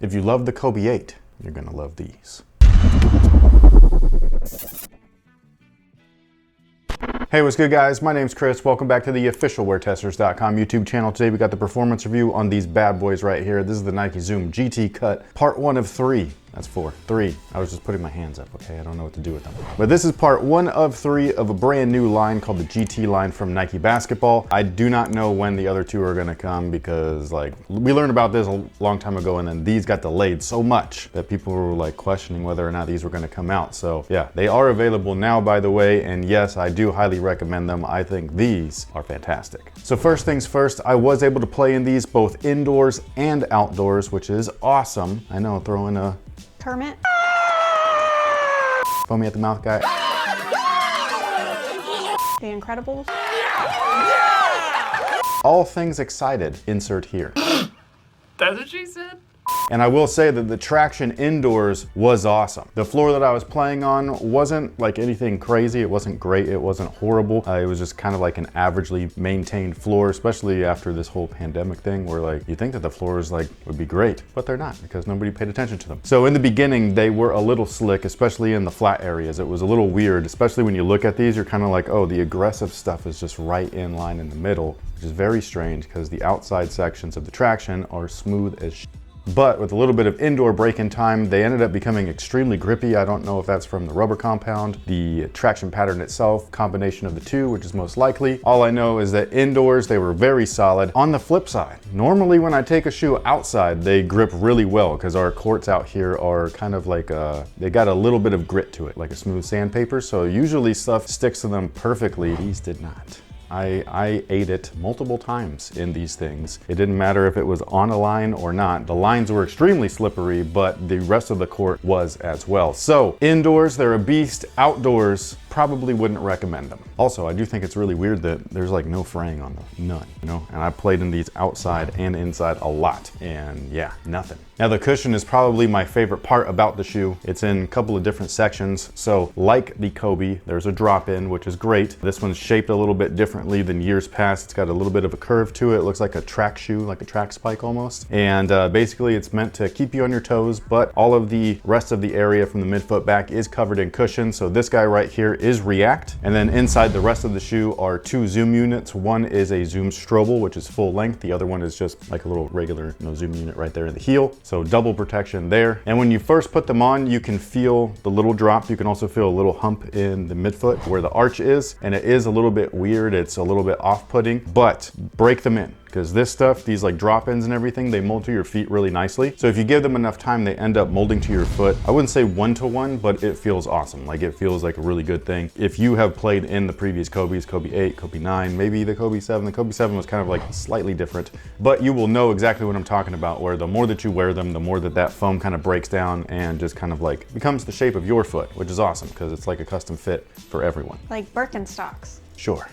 If you love the Kobe 8, you're gonna love these. Hey, what's good guys? My name's Chris. Welcome back to the official WearTesters.com YouTube channel. Today we got the performance review on these bad boys right here. This is the Nike Zoom GT Cut, part 1 of 3. That's 4. 3. I was just putting my hands up, okay? I don't know what to do with them. But this is part 1 of 3 of a brand new line called the GT line from Nike Basketball. I do not know when the other 2 are gonna come because like, we learned about this a long time ago and then these got delayed so much that people were like questioning whether or not these were gonna come out. So yeah, they are available now, by the way. And yes, I do highly recommend them. I think these are fantastic. So first things first, I was able to play in these both indoors and outdoors, which is awesome. I know, throwing a Kermit. Foamy at the mouth guy. The Incredibles. All things excited, insert here. That's what she said? And I will say that the traction indoors was awesome. The floor that I was playing on wasn't like anything crazy. It wasn't great. It wasn't horrible. It was just kind of like an averagely maintained floor, especially after this whole pandemic thing where like you think that the floors like would be great, but they're not because nobody paid attention to them. So in the beginning, they were a little slick, especially in the flat areas. It was a little weird, especially when you look at these, you're kind of like, oh, the aggressive stuff is just right in line in the middle, which is very strange because the outside sections of the traction are smooth as shit. But with a little bit of indoor break-in time, they ended up becoming extremely grippy. I don't know if that's from the rubber compound, the traction pattern itself, combination of the two, which is most likely. All I know is that indoors, they were very solid. On the flip side, normally when I take a shoe outside, they grip really well because our courts out here are kind of like, they got a little bit of grit to it, like a smooth sandpaper. So usually stuff sticks to them perfectly. These did not. I ate it multiple times in these things. It didn't matter if it was on a line or not. The lines were extremely slippery, but the rest of the court was as well. So indoors, they're a beast. Outdoors, probably wouldn't recommend them. Also, I do think it's really weird that there's like no fraying on them, none, you know? And I played in these outside and inside a lot, and yeah, nothing. Now the cushion is probably my favorite part about the shoe. It's in a couple of different sections. So like the Kobe, there's a drop-in, which is great. This one's shaped a little bit differently than years past. It's got a little bit of a curve to it. It looks like a track shoe, like a track spike almost. And basically it's meant to keep you on your toes, but all of the rest of the area from the midfoot back is covered in cushion. So this guy right here is React. And then inside the rest of the shoe are 2 Zoom units. One is a Zoom Strobel, which is full length. The other one is just like a little regular Zoom unit right there in the heel. So double protection there. And when you first put them on, you can feel the little drop. You can also feel a little hump in the midfoot where the arch is. And it is a little bit weird. It's a little bit off-putting, but break them in. Because this stuff, these like drop-ins and everything, they mold to your feet really nicely. So if you give them enough time, they end up molding to your foot. I wouldn't say 1-to-1, but it feels awesome. Like it feels like a really good thing. If you have played in the previous Kobe's, Kobe 8, Kobe 9, maybe the Kobe 7, the Kobe 7 was kind of like slightly different, but you will know exactly what I'm talking about, where the more that you wear them, the more that that foam kind of breaks down and just kind of like becomes the shape of your foot, which is awesome because it's like a custom fit for everyone. Like Birkenstocks. Sure.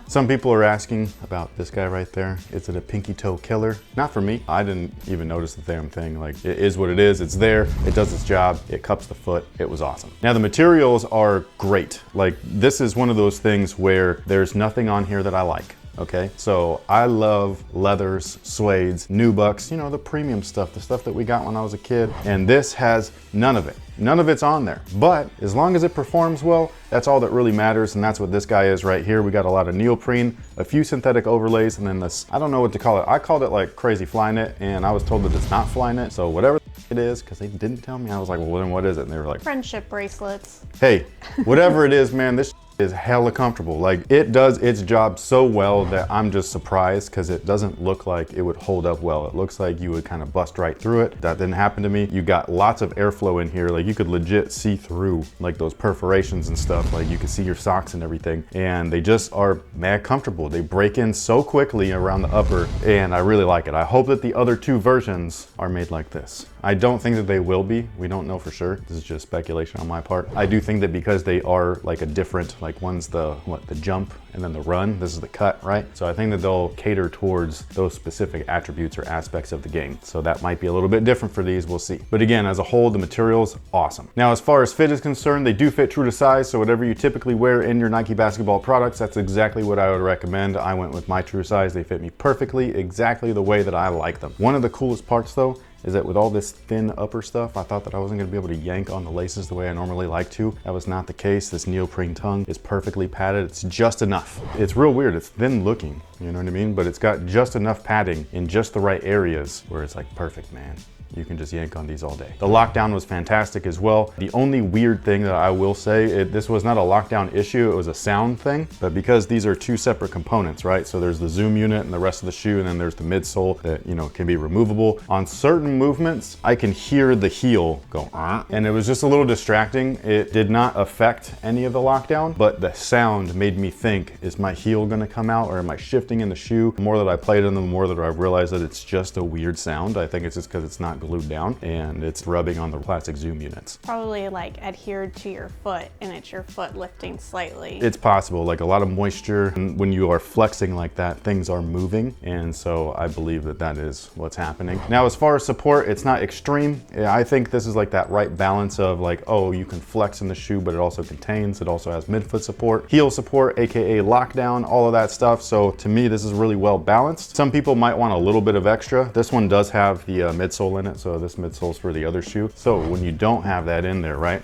Some people are asking about this guy right there. Is it a pinky toe killer? Not for me. I didn't even notice the damn thing. Like, it is what it is. It's there. It does its job. It cups the foot. It was awesome. Now, the materials are great. Like, this is one of those things where there's nothing on here that I like. Okay, so I love leathers, suedes, nubucks, you know, the premium stuff, the stuff that we got when I was a kid. And this has none of it. None of it's on there. But as long as it performs well, that's all that really matters. And that's what this guy is right here. We got a lot of neoprene, a few synthetic overlays, and then this, I don't know what to call it. I called it like crazy fly knit, and I was told that it's not fly knit. So whatever it is, because they didn't tell me, I was like, well, then what is it? And they were like, Friendship bracelets. Hey, whatever it is, man, this is hella comfortable. Like, it does its job so well that I'm just surprised because it doesn't look like it would hold up well. It looks like you would kind of bust right through it. That didn't happen to me. You got lots of airflow in here. Like, you could legit see through like those perforations and stuff. Like, you can see your socks and everything. And they just are mad comfortable. They break in so quickly around the upper, and I really like it. I hope that the other 2 versions are made like this. I don't think that they will be. We don't know for sure. This is just speculation on my part. I do think that because they are like a different, like Like one's the jump and then the run. This is the cut, right? So I think that they'll cater towards those specific attributes or aspects of the game. So that might be a little bit different for these, we'll see. But again, as a whole, the material's awesome. Now, as far as fit is concerned, they do fit true to size. So whatever you typically wear in your Nike basketball products, that's exactly what I would recommend. I went with my true size. They fit me perfectly, exactly the way that I like them. One of the coolest parts though, is that with all this thin upper stuff, I thought that I wasn't gonna be able to yank on the laces the way I normally like to. That was not the case. This neoprene tongue is perfectly padded. It's just enough. It's real weird. It's thin looking, you know what I mean? But it's got just enough padding in just the right areas where it's like perfect, man. You can just yank on these all day. The lockdown was fantastic as well. The only weird thing that I will say, this was not a lockdown issue, it was a sound thing, but because these are two separate components, right? So there's the zoom unit and the rest of the shoe, and then there's the midsole that, you know, can be removable. On certain movements, I can hear the heel go, and it was just a little distracting. It did not affect any of the lockdown, but the sound made me think, is my heel gonna come out or am I shifting in the shoe? The more that I played in them, the more that I've realized that it's just a weird sound. I think it's just because it's not glued down and it's rubbing on the plastic zoom units. Probably like adhered to your foot and it's your foot lifting slightly. It's possible, like a lot of moisture, and when you are flexing like that, things are moving, and so I believe that that is what's happening. Now, as far as support, it's not extreme. I think this is like that right balance of like, oh, you can flex in the shoe, but it also contains, it also has midfoot support, heel support, aka lockdown, all of that stuff. So to me, this is really well balanced. Some people might want a little bit of extra. This one does have the midsole in it, so this midsole's for the other shoe. So when you don't have that in there, right,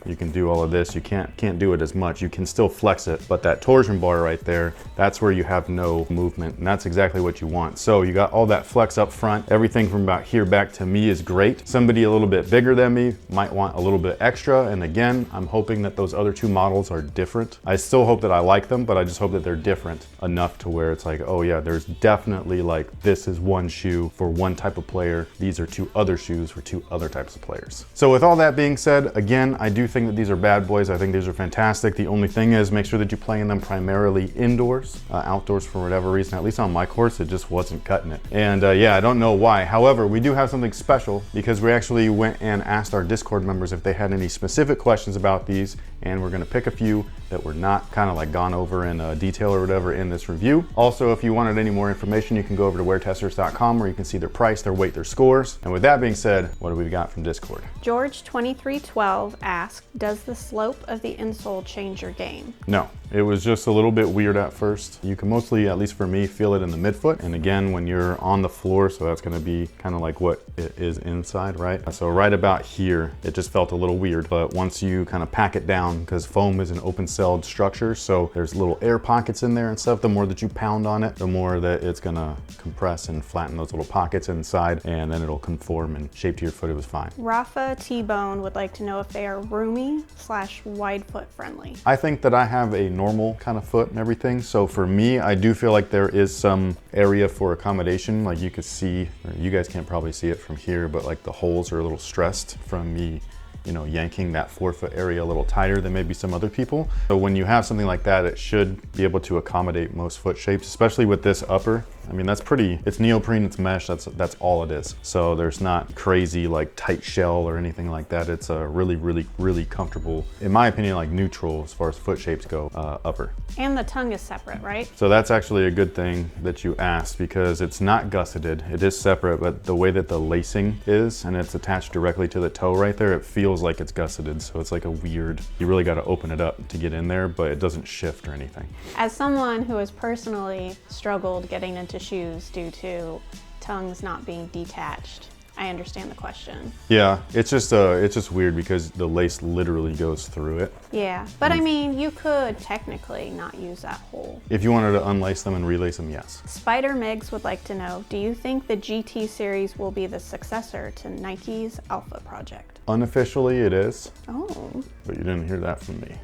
you can do all of this. You can't do it as much. You can still flex it, but that torsion bar right there, that's where you have no movement, and that's exactly what you want. So you got all that flex up front. Everything from about here back to me is great. Somebody a little bit bigger than me might want a little bit extra, and again, I'm hoping that those other two models are different. I still hope that I like them, but I just hope that they're different enough to where it's like, oh yeah, there's definitely like, this is one shoe for one type of player. These are two other shoes for two other types of players. So with all that being said, again, I do think that these are bad boys. I think these are fantastic. The only thing is, make sure that you play in them primarily indoors. Outdoors, for whatever reason, at least on my course, it just wasn't cutting it. And yeah, I don't know why. However, we do have something special because we actually went and asked our Discord members if they had any specific questions about these, and we're gonna pick a few that were not kind of like gone over in detail or whatever in this review. Also, if you wanted any more information, you can go over to WearTesters.com where you can see their price, their weight, their scores. And with that being said, what do we got from Discord? George2312 asked, does the slope of the insole change your game? No, it was just a little bit weird at first. You can mostly, at least for me, feel it in the midfoot. And again, when you're on the floor, so that's gonna be kind of like what it is inside, right? So right about here, it just felt a little weird. But once you kind of pack it down, because foam is an open-celled structure, so there's little air pockets in there and stuff. The more that you pound on it, the more that it's gonna compress and flatten those little pockets inside, and then it'll conform and shape to your foot. It was fine. Rafa T-Bone would like to know if they are roomy/wide foot friendly. I think that I have a normal kind of foot and everything. So for me, I do feel like there is some area for accommodation. Like you could see, or you guys can't probably see it from here, but like the holes are a little stressed from me, you know, yanking that forefoot area a little tighter than maybe some other people. So when you have something like that, it should be able to accommodate most foot shapes, especially with this upper. I mean, that's pretty, it's neoprene, it's mesh, that's all it is. So there's not crazy like tight shell or anything like that. It's a really comfortable, in my opinion, like neutral as far as foot shapes go, upper. And the tongue is separate, right? So that's actually a good thing that you asked, because it's not gusseted, it is separate, but the way that the lacing is, and it's attached directly to the toe right there, it feels like it's gusseted. So it's like a weird, you really got to open it up to get in there, but it doesn't shift or anything. As someone who has personally struggled getting into shoes due to tongues not being detached, I understand the question. Yeah, it's just weird because the lace literally goes through it. Yeah, but I mean, you could technically not use that hole. If you wanted to unlace them and relace them, yes. Spider Migs would like to know, do you think the GT series will be the successor to Nike's Alpha project? Unofficially, it is. Oh. But you didn't hear that from me.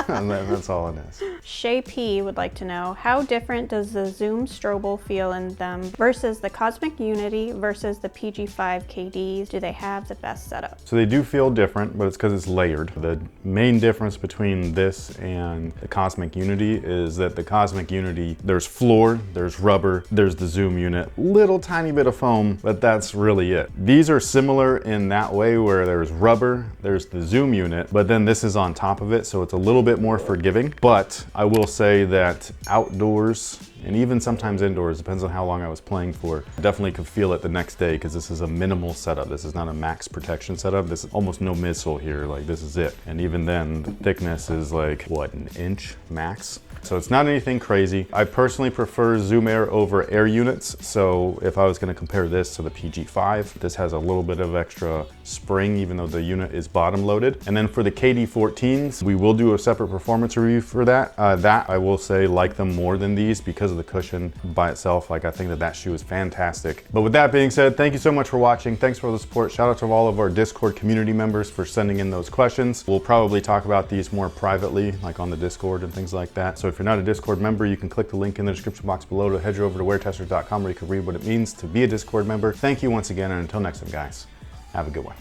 That's all it is. Shay P would like to know, how different does the Zoom Strobel feel in them versus the Cosmic Unity versus the PG5 KDs, do they have the best setup? So they do feel different, but it's because it's layered. The main difference between this and the Cosmic Unity is that the Cosmic Unity, there's floor, there's rubber, there's the zoom unit, little tiny bit of foam, but that's really it. These are similar in that way where there's rubber, there's the zoom unit, but then this is on top of it, so it's a little bit more forgiving. But I will say that outdoors, and even sometimes indoors, depends on how long I was playing for, I definitely could feel it the next day because this is a minimal setup. This is not a max protection setup. This is almost no midsole here, like this is it. And even then, the thickness is like, what, an inch max? So it's not anything crazy. I personally prefer Zoom Air over Air units. So if I was gonna compare this to the PG5, this has a little bit of extra spring, even though the unit is bottom loaded. And then for the KD14s, we will do a separate performance review for that. That I will say like them more than these because of the cushion by itself. Like I think that that shoe is fantastic. But with that being said, thank you so much for watching. Thanks for the support. Shout out to all of our Discord community members for sending in those questions. We'll probably talk about these more privately, like on the Discord and things like that. So if you're not a Discord member, you can click the link in the description box below to head over to WearTesters.com where you can read what it means to be a Discord member. Thank you once again, and until next time, guys, have a good one.